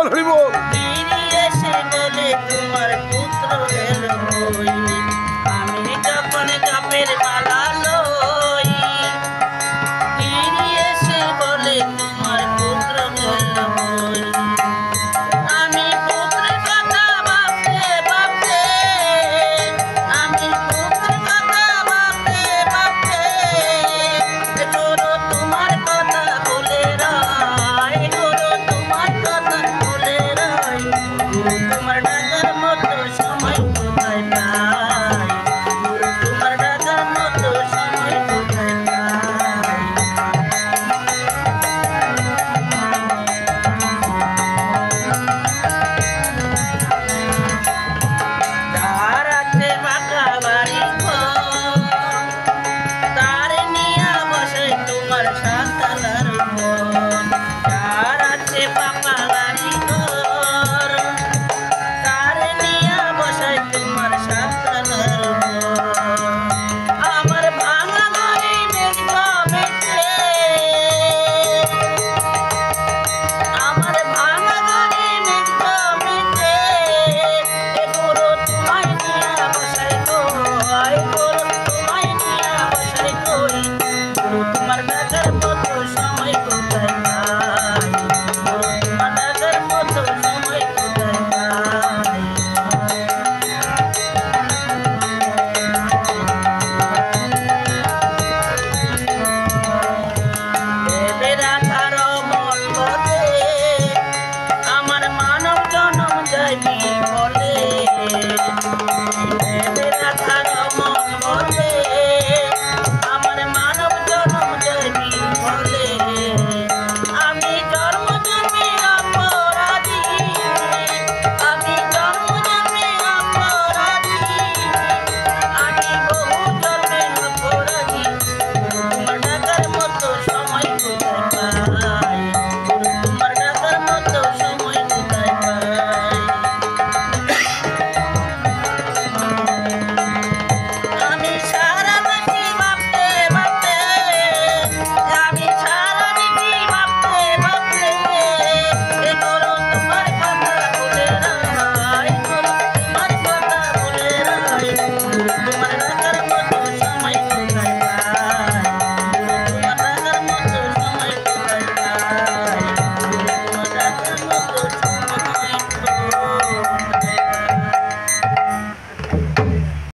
বল হরি বল। ফিরিয়ে এসে বলে তোমার পুত্র এলো হই, আমি যখন জপের মালা লই। ফিরিয়ে এসে বলে তোমার পুত্র এলো হই, আমি পুত্রের কথা ভাবতে ভাবতে, আমি পুত্রের কথা ভাবতে ভাবতে গুরু তোমার কথা ভুলে রয়, গুরু তোমার কথা ভুলে রয়, গুরু তোমার